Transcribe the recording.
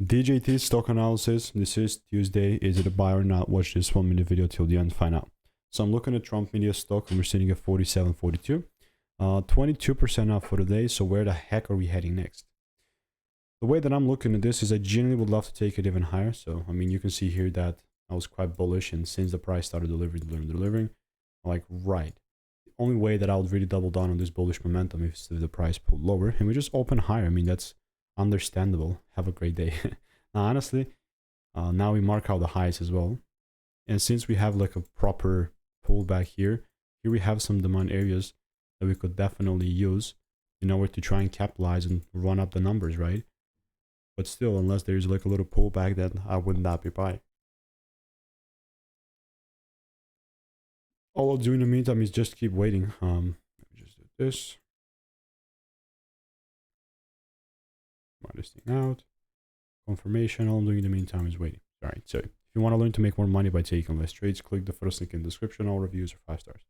DJT stock analysis. This is Tuesday. Is it a buy or not? Watch this 1-minute video till the end, find out. So I'm looking at Trump Media stock and we're sitting at 47.42. 22% up for the day. So where the heck are we heading next? The way that I'm looking at this is I genuinely would love to take it even higher. So, I mean, you can see here that I was quite bullish, and since the price started delivering, I'm like, right. The only way that I would really double down on this bullish momentum is if the price pulled lower and we just open higher. I mean, that's understandable. Have a great day. Now, honestly, now we mark out the highs as well. And since we have like a proper pullback here we have some demand areas that we could definitely use in order to try and capitalize and run up the numbers, right? But still, unless there's like a little pullback, then I would not be buying. All I'll do in the meantime is just keep waiting. Let me just do this. Mark this thing out. Confirmation. All I'm doing in the meantime is waiting. All right. So if you want to learn to make more money by taking less trades, click the first link in the description. All reviews are 5 stars.